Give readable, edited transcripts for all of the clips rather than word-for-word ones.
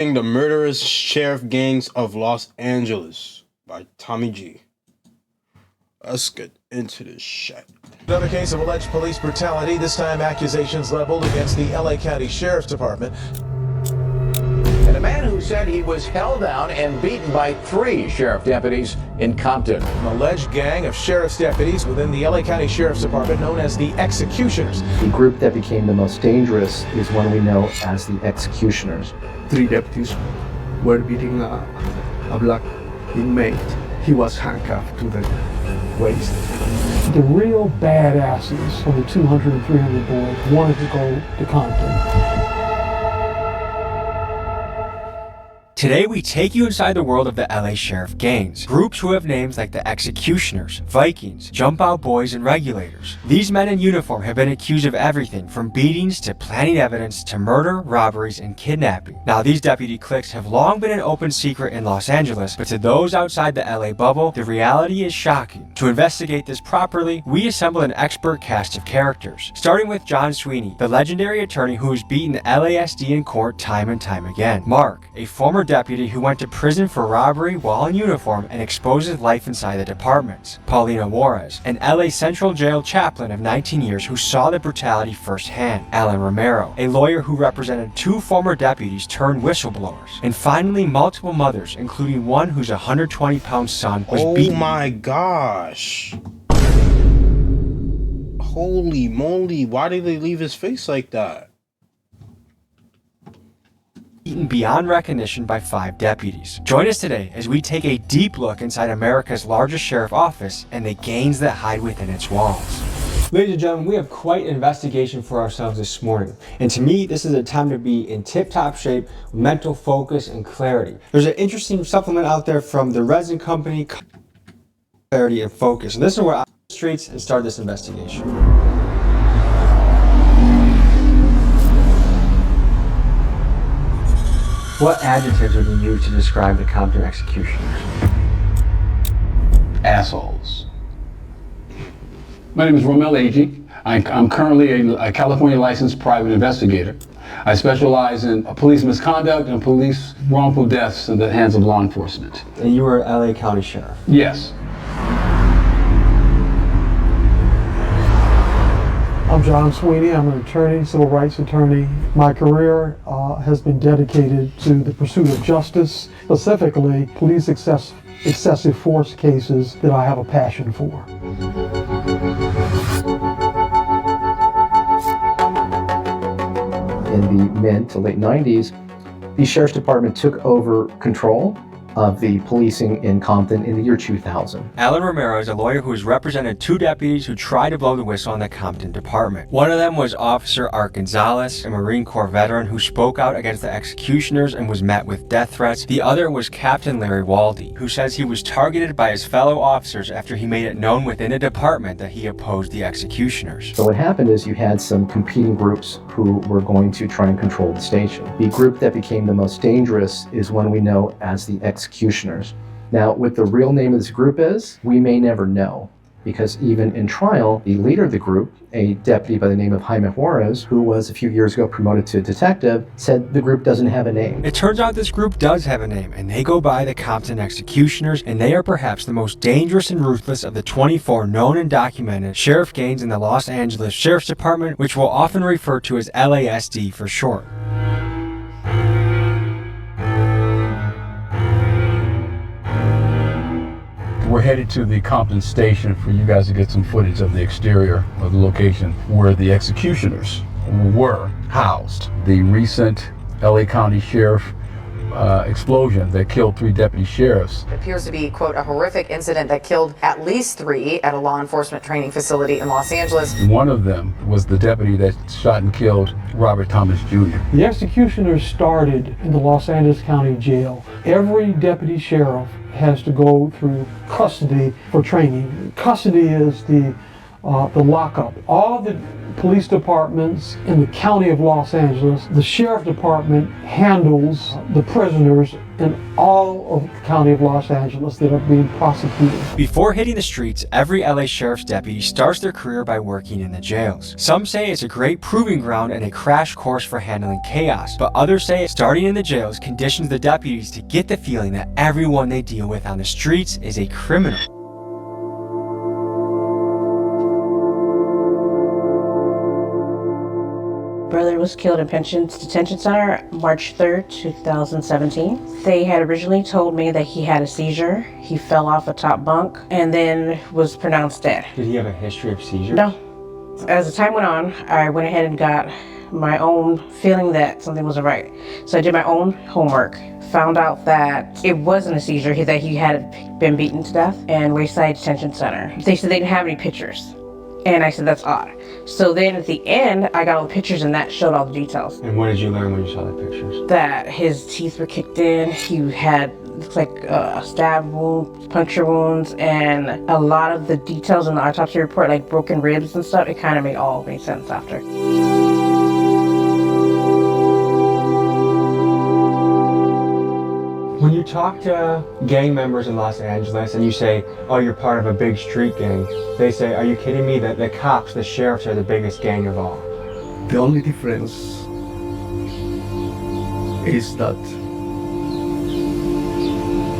The Murderous Sheriff Gangs of Los Angeles by Tommy G. Let's get into this shit. Another case of alleged police brutality, this time accusations leveled against the LA County Sheriff's Department. And a man who said he was held down and beaten by 3 sheriff deputies in Compton. An alleged gang of sheriff's deputies within the LA County Sheriff's Department known as the Executioners. The group that became the most dangerous is one we know as the Executioners. 3 deputies were beating a black inmate. He was handcuffed to the waist. The real badasses of the 200 and 300 boys wanted to go to Compton. Today we take you inside the world of the LA Sheriff Gangs, groups who have names like the Executioners, Vikings, Jump Out Boys, and Regulators. These men in uniform have been accused of everything from beatings to planting evidence to murder, robberies, and kidnapping. Now these deputy cliques have long been an open secret in Los Angeles, but to those outside the LA bubble, the reality is shocking. To investigate this properly, we assembled an expert cast of characters, starting with John Sweeney, the legendary attorney who has beaten the LASD in court time and time again. Mark, a former deputy who went to prison for robbery while in uniform and exposed his life inside the departments. Paulina Juarez, an LA Central Jail chaplain of 19 years who saw the brutality firsthand. Alan Romero, a lawyer who represented 2 former deputies turned whistleblowers. And finally, multiple mothers, including one whose 120-pound son was beaten. Oh my gosh. Holy moly, why did they leave his face like that? Beaten beyond recognition by 5 deputies. Join us today as we take a deep look inside America's largest sheriff office and the gangs that hide within its walls. Ladies and gentlemen, we have quite an investigation for ourselves this morning. And to me, this is a time to be in tip-top shape, with mental focus and clarity. There's an interesting supplement out there from the Resin Company, Clarity and Focus. And this is where I the streets and start this investigation. What adjectives would you use to describe the Compton executioners? Assholes. My name is Romel Agee. I'm currently a California licensed private investigator. I specialize in police misconduct and police wrongful deaths in the hands of law enforcement. And you were LA County Sheriff? Yes. I'm John Sweeney. I'm an attorney, civil rights attorney. My career has been dedicated to the pursuit of justice, specifically police excessive force cases that I have a passion for. In the mid to late 90s, the Sheriff's Department took over control of the policing in Compton in the year 2000. Alan Romero is a lawyer who has represented 2 deputies who tried to blow the whistle on the Compton department. One of them was Officer Art Gonzalez, a Marine Corps veteran who spoke out against the executioners and was met with death threats. The other was Captain Larry Waldy, who says he was targeted by his fellow officers after he made it known within the department that he opposed the executioners. So what happened is you had some competing groups who were going to try and control the station. The group that became the most dangerous is one we know as the Executioners. Now, what the real name of this group is, we may never know, because even in trial, the leader of the group, a deputy by the name of Jaime Juarez, who was a few years ago promoted to detective, said the group doesn't have a name. It turns out this group does have a name, and they go by the Compton Executioners, and they are perhaps the most dangerous and ruthless of the 24 known and documented sheriff gangs in the Los Angeles Sheriff's Department, which we'll often refer to as LASD for short. We're headed to the Compton station for you guys to get some footage of the exterior of the location where the executioners were housed. The recent LA County Sheriff explosion that killed 3 deputy sheriffs. It appears to be, quote, a horrific incident that killed at least 3 at a law enforcement training facility in Los Angeles. One of them was the deputy that shot and killed Robert Thomas Jr. The executioners started in the Los Angeles County Jail. Every deputy sheriff has to go through custody for training. Custody is the the lockup. All the police departments in the county of Los Angeles, the sheriff department handles the prisoners in all of the county of Los Angeles that are being prosecuted. Before hitting the streets, every LA sheriff's deputy starts their career by working in the jails. Some say it's a great proving ground and a crash course for handling chaos, but others say starting in the jails conditions the deputies to get the feeling that everyone they deal with on the streets is a criminal. Brother was killed in Pensions Detention Center March 3rd, 2017. They had originally told me that he had a seizure. He fell off a top bunk and then was pronounced dead. Did he have a history of seizures? No. As the time went on, I went ahead and got my own feeling that something wasn't right. So I did my own homework, found out that it wasn't a seizure, that he had been beaten to death in Wayside Detention Center. They said they didn't have any pictures. And I said, that's odd. So then at the end, I got all the pictures and that showed all the details. And what did you learn when you saw the pictures? That his teeth were kicked in, he had, looks like a stab wound, puncture wounds, and a lot of the details in the autopsy report, like broken ribs and stuff, it kind of made sense after. When you talk to gang members in Los Angeles and you say, oh, you're part of a big street gang, they say, are you kidding me? That the cops, the sheriffs are the biggest gang of all. The only difference is that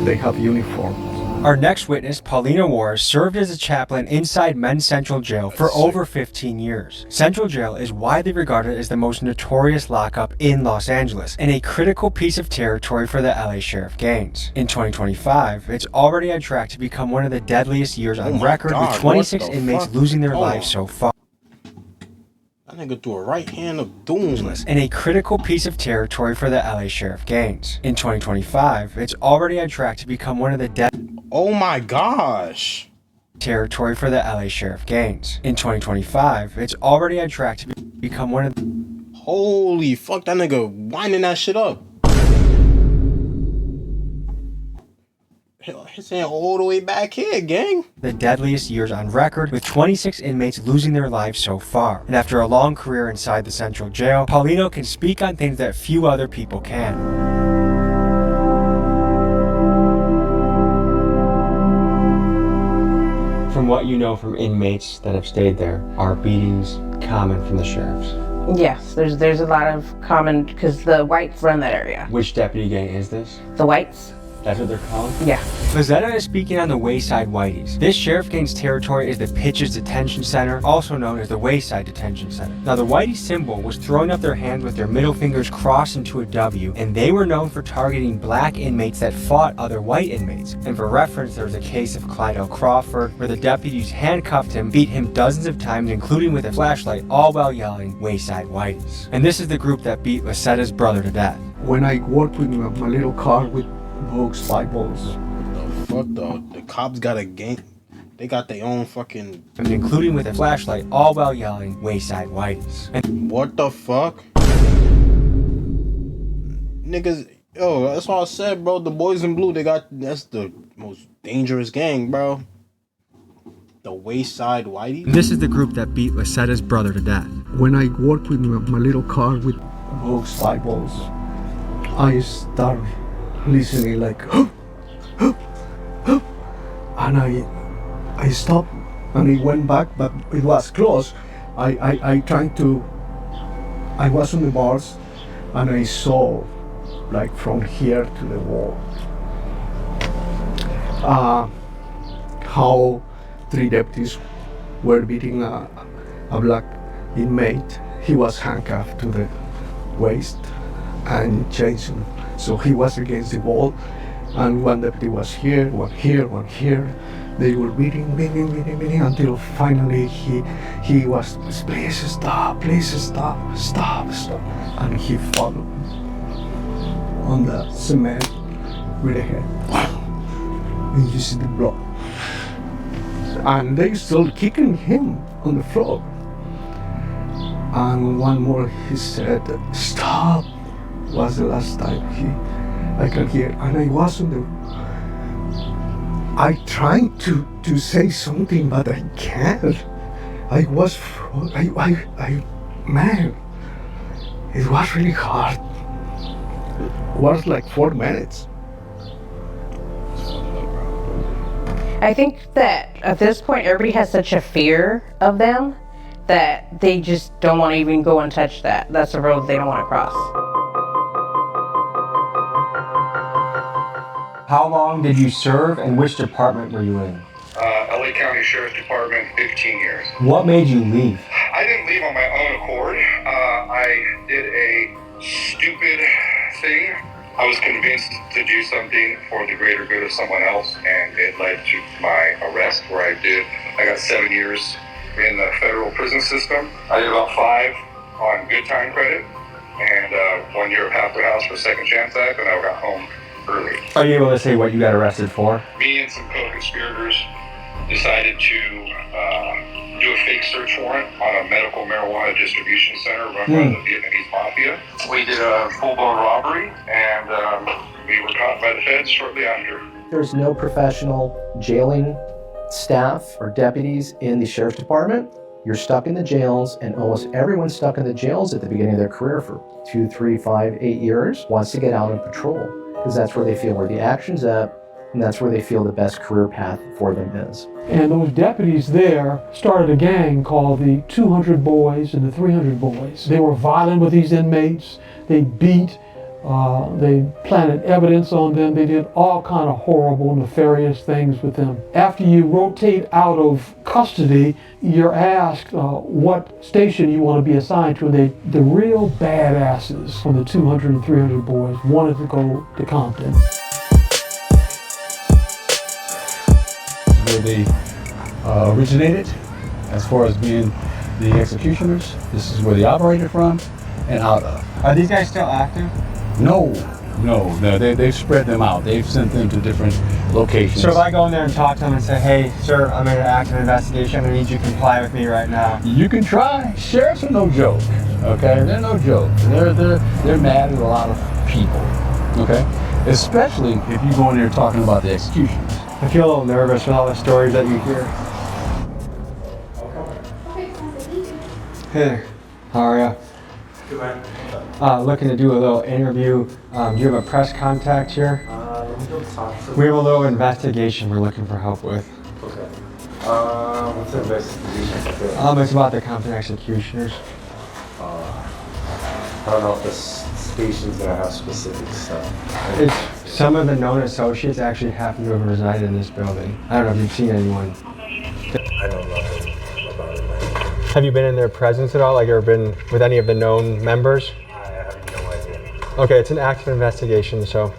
they have uniforms. Our next witness, Paulina Juarez, served as a chaplain inside Men's Central Jail for over 15 years. Central Jail is widely regarded as the most notorious lockup in Los Angeles and a critical piece of territory for the LA Sheriff gangs. In 2025, it's already on track to become one of the deadliest years on record, with 26 inmates losing their lives so far. That nigga threw a right hand of doom. And a critical piece of territory for the LA Sheriff gangs. In 2025, it's already on track to become one of the Oh my gosh. Territory for the LA Sheriff gangs. In 2025, it's already on track to become one of the... Holy fuck, that nigga winding that shit up. His hand all the way back here, gang. The deadliest years on record, with 26 inmates losing their lives so far. And after a long career inside the Central Jail, Paulino can speak on things that few other people can. From what you know from inmates that have stayed there, are beatings common from the sheriffs? Yes, there's a lot of common, because the whites run that area. Which deputy gang is this? The whites. That's what they're called? Yeah. Lozetta is speaking on the Wayside Whiteys. This sheriff gang's territory is the Pitches Detention Center, also known as the Wayside Detention Center. Now, the Whitey symbol was throwing up their hands with their middle fingers crossed into a W, and they were known for targeting black inmates that fought other white inmates. And for reference, there was a case of Clyde L. Crawford, where the deputies handcuffed him, beat him dozens of times, including with a flashlight, all while yelling, Wayside Whiteys. And this is the group that beat Lozetta's brother to death. When I worked with my little car with books, Bibles. The fuck, the cops got a gang. They got their own fucking... Including with a flashlight, all while yelling, Wayside Whiteys. And what the fuck? Niggas, yo, that's what I said, bro. The Boys in Blue, that's the most dangerous gang, bro. The Wayside Whitey. This is the group that beat Lozetta's brother to death. When I worked with my little car with books, Bibles, I started listening like, and I stopped and I went back, but it was close. I was on the bars and I saw like from here to the wall how 3 deputies were beating a black inmate. He was handcuffed to the waist and chained. So he was against the wall, and one deputy was here, one here, one here. They were beating until finally he was, please stop, and he followed on the cement with a head. And you see the blood. And they still kicking him on the floor. And one more, he said, stop. Was the last time I can hear, and I was on I tried to say something, but I can't. Man, it was really hard. It was like 4 minutes. I think that at this point, everybody has such a fear of them that they just don't want to even go and touch that. That's the road they don't want to cross. How long did you serve and which department were you in? LA County Sheriff's Department, 15 years. What made you leave? I didn't leave on my own accord. I did a stupid thing. I was convinced to do something for the greater good of someone else, and it led to my arrest, where I got 7 years in the federal prison system. I did about 5 on good time credit, and 1 year of halfway house for Second Chance Act, and I got home early. Are you able to say what you got arrested for? Me and some co-conspirators decided to do a fake search warrant on a medical marijuana distribution center run by the Vietnamese mafia. We did a full-blown robbery, and we were caught by the feds shortly after. There's no professional jailing staff or deputies in the sheriff's department. You're stuck in the jails, and almost everyone stuck in the jails at the beginning of their career for 2, 3, 5, 8 years wants to get out on patrol, because that's where they feel where the action's at, and that's where they feel the best career path for them is. And those deputies there started a gang called the 200 Boys and the 300 Boys. They were violent with these inmates. They beat, they planted evidence on them. They did all kind of horrible, nefarious things with them. After you rotate out of custody, you're asked what station you want to be assigned to, and the real badasses from the 200 and 300 Boys wanted to go to Compton. Where they originated, as far as being the executioners. This is where they operated from and out of. Are these guys still active? No, they've spread them out. They've sent them to different locations. So if I go in there and talk to them and say, hey, sir, I'm in an active investigation, I need you to comply with me right now. You can try. Sheriffs are no joke, okay? They're no joke. They're mad at a lot of people, okay? Especially if you go in there talking about the executions. I feel a little nervous with all the stories that you hear. Hey there, how are ya? Good. Looking to do a little interview. Do you have a press contact here? We have a little investigation we're looking for help with. Okay. What's the investigation? It's about the Compton executioners. I don't know if the station's gonna have specific stuff. Some of the known associates actually happen to have resided in this building. I don't know if you've seen anyone. I don't know about it, man. Have you been in their presence at all? Like, ever been with any of the known members? I have no idea. Okay, it's an active investigation, so.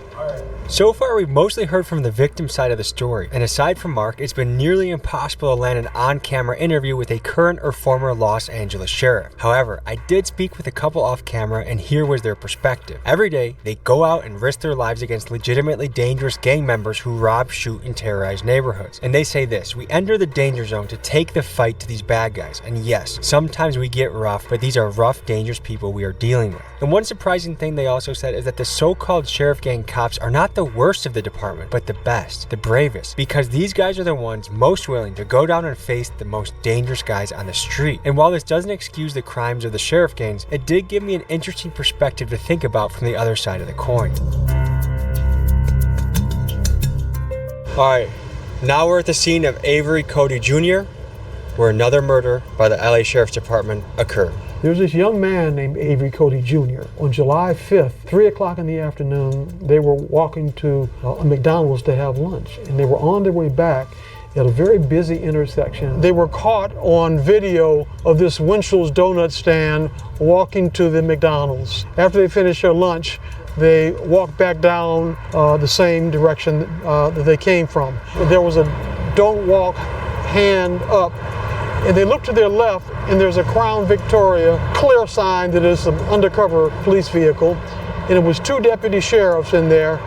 So far, we've mostly heard from the victim side of the story, and aside from Mark, it's been nearly impossible to land an on-camera interview with a current or former Los Angeles sheriff. However, I did speak with a couple off-camera, and here was their perspective. Every day, they go out and risk their lives against legitimately dangerous gang members who rob, shoot, and terrorize neighborhoods. And they say this: we enter the danger zone to take the fight to these bad guys, and yes, sometimes we get rough, but these are rough, dangerous people we are dealing with. And one surprising thing they also said is that the so-called sheriff gang cops are not the worst of the department, but the best, the bravest, because these guys are the ones most willing to go down and face the most dangerous guys on the street. And while this doesn't excuse the crimes of the sheriff gangs, it did give me an interesting perspective to think about from the other side of the coin. Alright, now we're at the scene of Avery Cody Jr., where another murder by the LA Sheriff's Department occurred. There's this young man named Avery Cody Jr. On July 5th, 3 o'clock in the afternoon, they were walking to a McDonald's to have lunch, and they were on their way back at a very busy intersection. They were caught on video of this Winchell's donut stand walking to the McDonald's. After they finished their lunch, they walked back down the same direction that they came from. There was a don't walk hand up, and they looked to their left, and there's a Crown Victoria clear sign that is an undercover police vehicle, and it was 2 deputy sheriffs in there.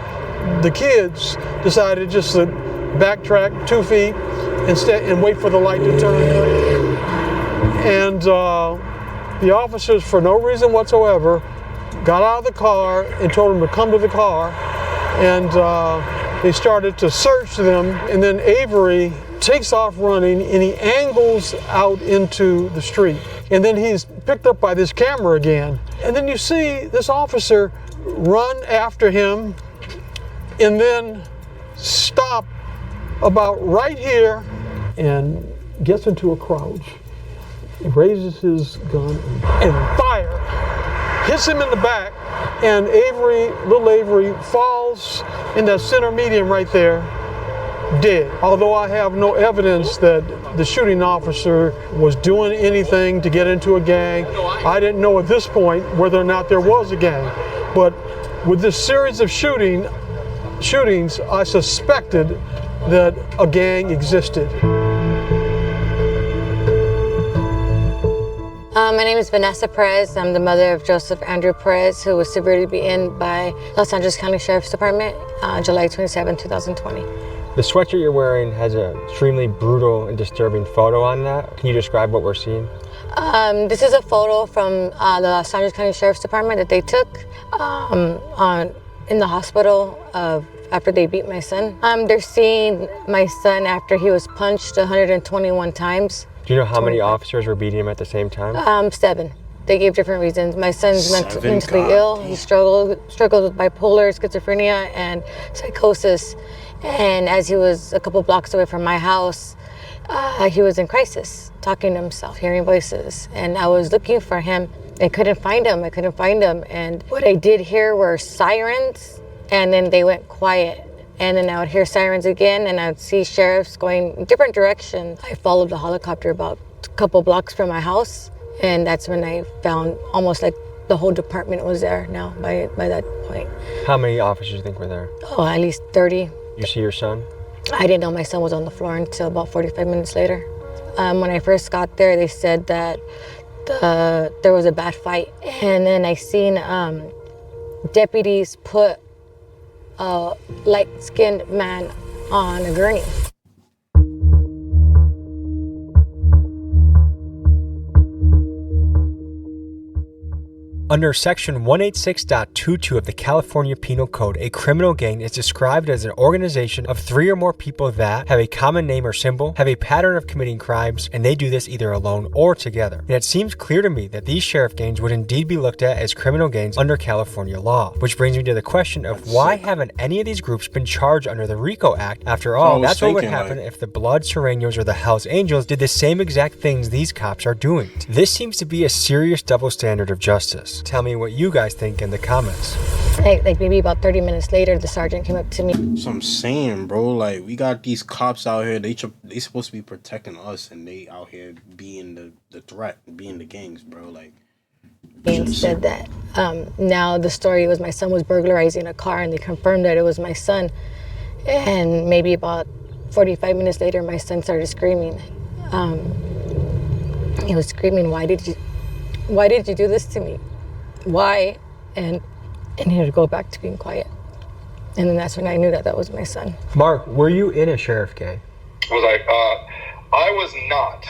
The kids decided just to backtrack 2 feet and wait for the light to turn. And the officers, for no reason whatsoever, got out of the car and told them to come to the car, and they started to search them, and then Avery takes off running, and he angles out into the street. And then he's picked up by this camera again. And then you see this officer run after him and then stop about right here and gets into a crouch. He raises his gun and fire. Hits him in the back, and little Avery falls in that center median right there, dead. Although I have no evidence that the shooting officer was doing anything to get into a gang. I didn't know at this point whether or not there was a gang. But with this series of shootings, I suspected that a gang existed. My name is Vanessa Perez. I'm the mother of Joseph Andrew Perez, who was severely beaten by Los Angeles County Sheriff's Department on July 27, 2020. The sweatshirt you're wearing has an extremely brutal and disturbing photo on that. Can you describe what we're seeing? This is a photo from the Los Angeles County Sheriff's Department that they took in the hospital after they beat my son. They're seeing my son after he was punched 121 times. Do you know how many officers were beating him at the same time? 7. They gave different reasons. My son's mentally ill. He struggled with bipolar, schizophrenia, and psychosis. And as he was a couple blocks away from my house, he was in crisis, talking to himself, hearing voices. And I was looking for him. I couldn't find him. And what I did hear were sirens, and then they went quiet. And then I would hear sirens again, and I'd see sheriffs going in different directions. I followed the helicopter about a couple blocks from my house, and that's when I found almost like the whole department was there now by that point. How many officers do you think were there? Oh, at least 30. You see your son? I didn't know my son was on the floor until about 45 minutes later. When I first got there, they said that there was a bad fight. And then I seen deputies put a light-skinned man on a gurney. Under Section 186.22 of the California Penal Code, a criminal gang is described as an organization of 3 or more people that have a common name or symbol, have a pattern of committing crimes, and they do this either alone or together. And it seems clear to me that these sheriff gangs would indeed be looked at as criminal gangs under California law. Which brings me to the question of why haven't any of these groups been charged under the RICO Act? After all, that's what would happen if the Blood Sureños or the Hells Angels did the same exact things these cops are doing. This seems to be a serious double standard of justice. Tell me what you guys think in the comments. Like maybe about 30 minutes later, the sergeant came up to me. So I'm saying, bro, like, we got these cops out here, they supposed to be protecting us, and they out here being the threat, being the gangs, bro. Like, And said that now the story was my son was burglarizing a car, and they confirmed that it was my son. And maybe about 45 minutes later, my son started screaming. He was screaming, why did you do this to me? Why? And he would go back to being quiet. And then that's when I knew that was my son. Mark, were you in a sheriff gang? Was I? I was not.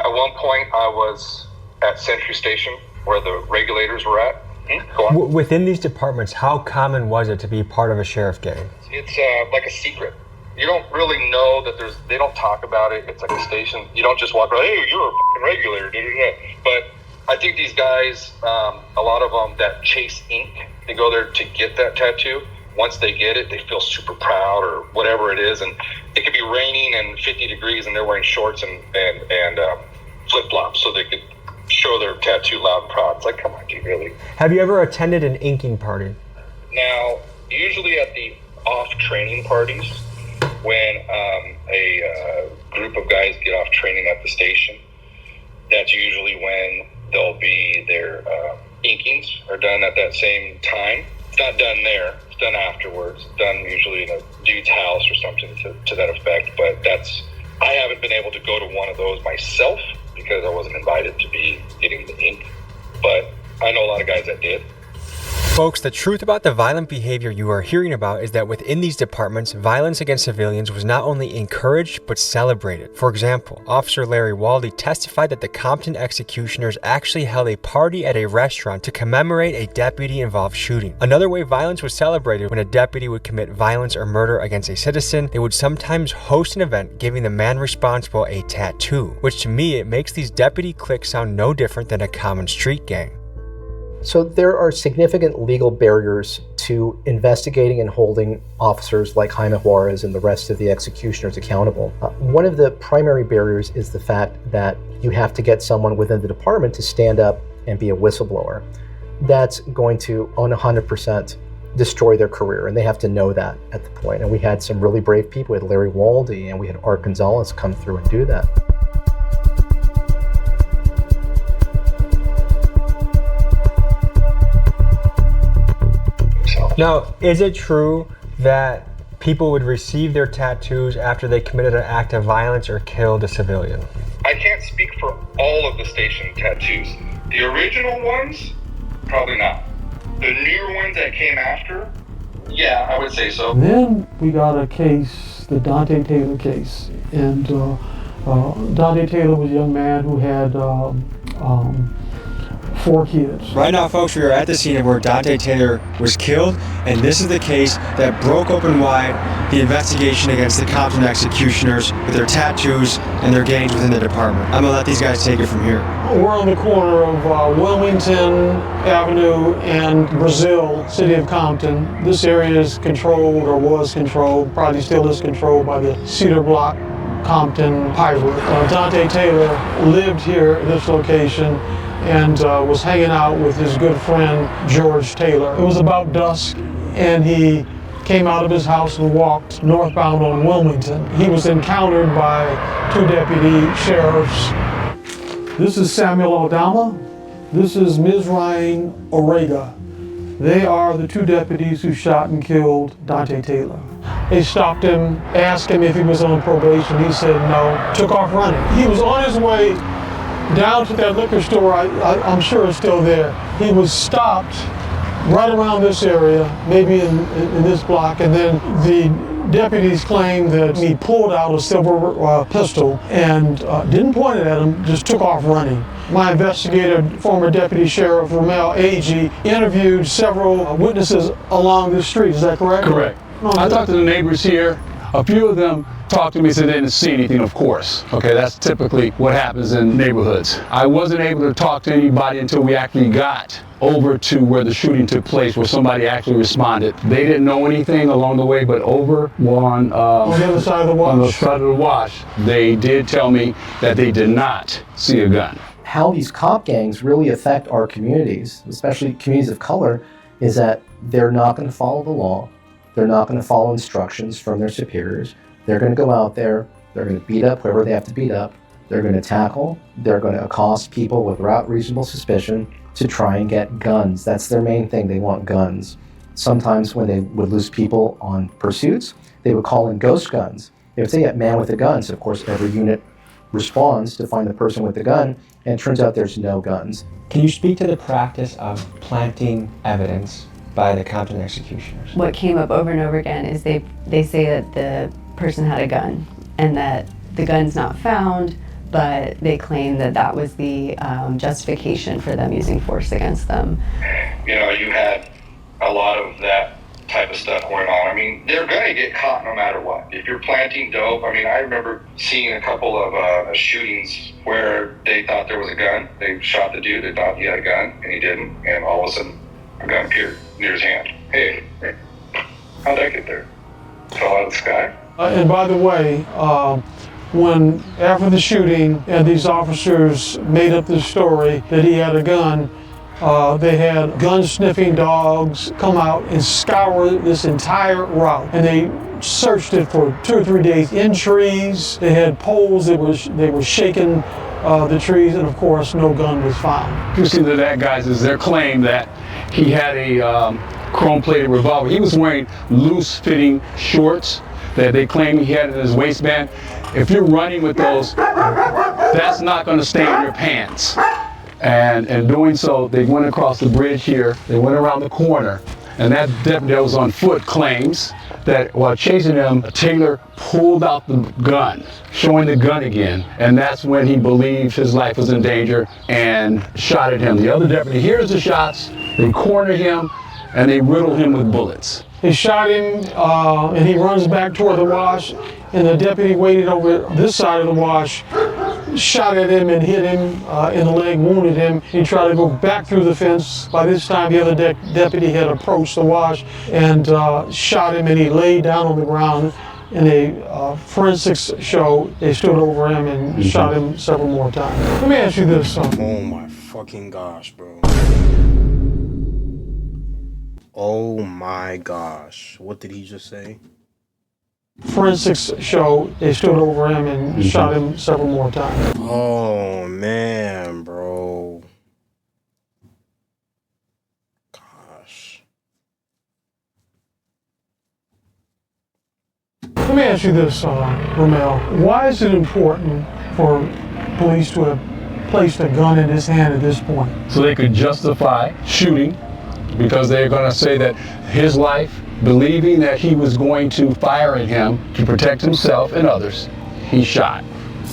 At one point, I was at Century Station, where the regulators were at. Go on. Within these departments, how common was it to be part of a sheriff gang? It's like a secret. You don't really know that they don't talk about it. It's like a station. You don't just walk around, hey, you're a f***ing regulator, but I think these guys, a lot of them that chase ink, they go there to get that tattoo. Once they get it, they feel super proud or whatever it is. And it could be raining and 50 degrees and they're wearing shorts and flip-flops so they could show their tattoo loud and proud. It's like, come on, dude, really? Have you ever attended an inking party? Now, usually at the off-training parties, when a group of guys get off training at the station, that's usually when there'll be their inkings are done at that same time. It's not done there. It's done afterwards. It's done usually in a dude's house or something to that effect. But I haven't been able to go to one of those myself because I wasn't invited to be getting the ink. But I know a lot of guys that did. Folks, the truth about the violent behavior you are hearing about is that within these departments, violence against civilians was not only encouraged, but celebrated. For example, Officer Larry Waldy testified that the Compton executioners actually held a party at a restaurant to commemorate a deputy-involved shooting. Another way violence was celebrated when a deputy would commit violence or murder against a citizen, they would sometimes host an event giving the man responsible a tattoo, which to me, it makes these deputy cliques sound no different than a common street gang. So there are significant legal barriers to investigating and holding officers like Jaime Juarez and the rest of the executioners accountable. One of the primary barriers is the fact that you have to get someone within the department to stand up and be a whistleblower. That's going to 100% destroy their career, and they have to know that at the point. And we had some really brave people. We had Larry Waldy and we had Art Gonzalez come through and do that. Now, is it true that people would receive their tattoos after they committed an act of violence or killed a civilian? I can't speak for all of the station tattoos. The original ones, probably not. The newer ones that came after, yeah, I would say so. Then we got a case, the Dante Taylor case. And Dante Taylor was a young man who had 4 kids. Right now, folks, we are at the scene of where Dante Taylor was killed, and this is the case that broke open wide the investigation against the Compton executioners with their tattoos and their gangs within the department. I'm gonna let these guys take it from here. We're on the corner of Wilmington Avenue and Brazil, city of Compton. This area is controlled, or was controlled, probably still is controlled by the Cedar Block Compton pirate. Dante Taylor lived here at this location and was hanging out with his good friend George Taylor. It was about dusk, and he came out of his house and walked northbound on Wilmington. He was encountered by 2 deputy sheriffs. This is Samuel Aldama. This is Mizraim Orega. They are the 2 deputies who shot and killed Dante Taylor. They stopped him, asked him if he was on probation. He said no, took off running. He was on his way down to that liquor store, I'm sure it's still there. He was stopped right around this area, maybe in this block, and then the deputies claimed that he pulled out a silver pistol and didn't point it at him, just took off running. My investigator, former Deputy Sheriff Ramel Agee, interviewed several witnesses along this street, is that correct? Correct. I talked to the neighbors here. A few of them talked to me, said they didn't see anything, of course. Okay, that's typically what happens in neighborhoods. I wasn't able to talk to anybody until we actually got over to where the shooting took place, where somebody actually responded. They didn't know anything along the way, but over on the other side of the wash. On the side of the wash, they did tell me that they did not see a gun. How these cop gangs really affect our communities, especially communities of color, is that they're not going to follow the law. They're not going to follow instructions from their superiors. They're going to go out there, they're going to beat up whoever they have to beat up, they're going to tackle, they're going to accost people without reasonable suspicion to try and get guns. That's their main thing, they want guns. Sometimes when they would lose people on pursuits, they would call in ghost guns. They would say, yeah, man with a gun. So of course every unit responds to find the person with the gun, and it turns out there's no guns. Can you speak to the practice of planting evidence by the Compton executioners? What came up over and over again is they say that the person had a gun and that the gun's not found, but they claim that that was the justification for them using force against them. You know, you had a lot of that type of stuff going on. I mean, they're going to get caught no matter what. If you're planting dope, I mean, I remember seeing a couple of shootings where they thought there was a gun. They shot the dude, they thought he had a gun, and he didn't, and all of a sudden a gun appeared near his hand. Hey, how'd that get there? Fell out of the sky? And by the way, when after the shooting and these officers made up this story that he had a gun, they had gun-sniffing dogs come out and scour this entire route, and they searched it for 2 or 3 days in trees. They had poles that they were shaking the trees, and of course no gun was found. You see that, guys, is their claim that he had a chrome-plated revolver. He was wearing loose-fitting shorts that they claim he had in his waistband. If you're running with those, that's not going to stay in your pants. And in doing so, they went across the bridge here, they went around the corner, and that deputy that was on foot claims that while chasing them, Taylor pulled out the gun, showing the gun again, and that's when he believed his life was in danger and shot at him. The other deputy hears the shots, they corner him, and they riddle him with bullets. They shot him, and he runs back toward the wash, and the deputy waited over this side of the wash, shot at him and hit him in the leg, wounded him. He tried to go back through the fence. By this time, the other deputy had approached the wash and shot him, and he laid down on the ground. In a forensics show, they stood over him and shot him several more times. Let me ask you this. Oh my fucking gosh, bro. Oh my gosh. What did he just say? Forensics show, they stood over him and shot him several more times. Oh man, bro. Gosh. Let me ask you this, Ramel. Why is it important for police to have placed a gun in his hand at this point? So they could justify shooting, because they're going to say that his life, believing that he was going to fire at him to protect himself and others, he shot.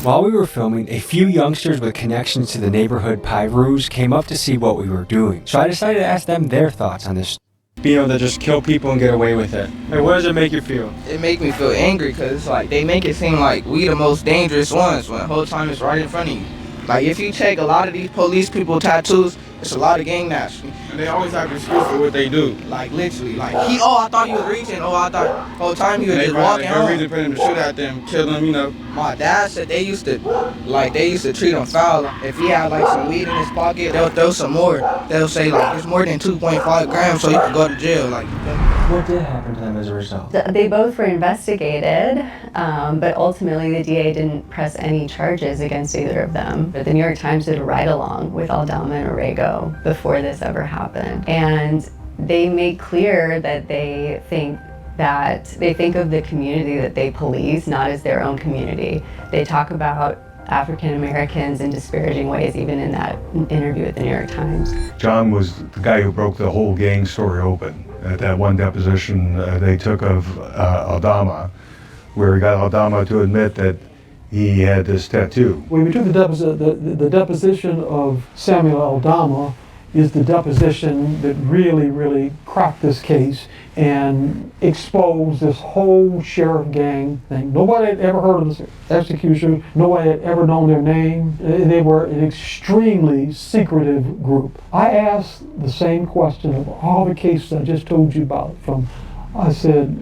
While we were filming, a few youngsters with connections to the neighborhood Pyrus came up to see what we were doing. So I decided to ask them their thoughts on this. Being able to just kill people and get away with it. Like, what does it make you feel? It make me feel angry because it's like they make it seem like we the most dangerous ones when the whole time it's right in front of you. Like if you take a lot of these police people tattoos, it's a lot of gang nationals. And they always have an excuse for what they do. Like literally, like I thought he was reaching. I thought the whole time he was just walking home. Reason for them to shoot at them, kill them, you know. My dad said they used to treat him foul. If he had like some weed in his pocket, they'll throw some more. They'll say like it's more than 2.5 grams, so you can go to jail. Like. What did happen to them as a result? They both were investigated, but ultimately the DA didn't press any charges against either of them. But the New York Times did a ride-along with Aldama and Orrego before this ever happened. And they made clear that they think of the community that they police not as their own community. They talk about African Americans in disparaging ways, even in that interview with the New York Times. John was the guy who broke the whole gang story open. At that one deposition they took of Aldama, where he got Aldama to admit that he had this tattoo. When we took the deposition of Samuel Aldama is the deposition that really cracked this case and exposed this whole sheriff gang thing. Nobody had ever heard of this execution. Nobody had ever known their name. They were an extremely secretive group. I asked the same question of all the cases I just told you about. I said,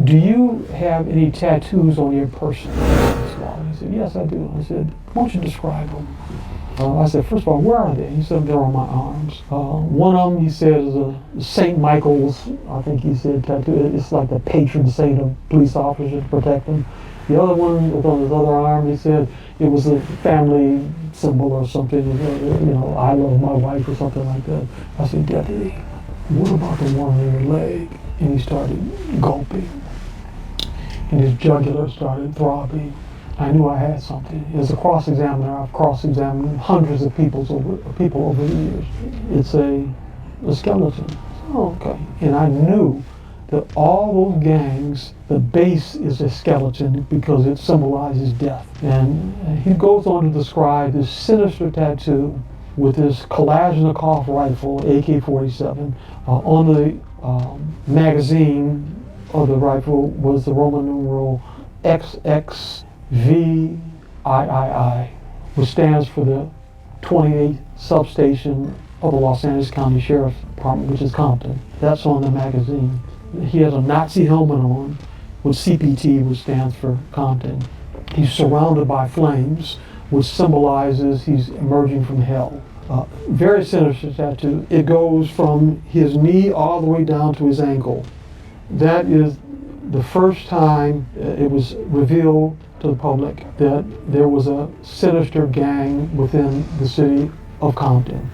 do you have any tattoos on your person? He said, yes, I do. I said, why don't you describe them? I said, first of all, where are they? He said, they're on my arms. One of them, he said, is a St. Michael's, I think he said, tattoo. It's like the patron saint of police officers to protect them. The other one was on his other arm. He said it was a family symbol or something, I love my wife or something like that. I said, Deputy, what about the one on your leg? And he started gulping. And his jugular started throbbing. I knew I had something. As a cross-examiner, I've cross-examined hundreds of people over the years. It's a skeleton. Oh, okay. And I knew that all those gangs, the base is a skeleton because it symbolizes death. And he goes on to describe this sinister tattoo with this Kalashnikov rifle, AK-47. On the magazine of the rifle was the Roman numeral XX VIII, which stands for the 28th substation of the Los Angeles County Sheriff's Department, which is Compton. That's on the magazine. He has a Nazi helmet on with CPT, which stands for Compton. He's surrounded by flames, which symbolizes he's emerging from hell. Very sinister tattoo. It goes from his knee all the way down to his ankle. That is the first time it was revealed to the public that there was a sinister gang within the city of Compton.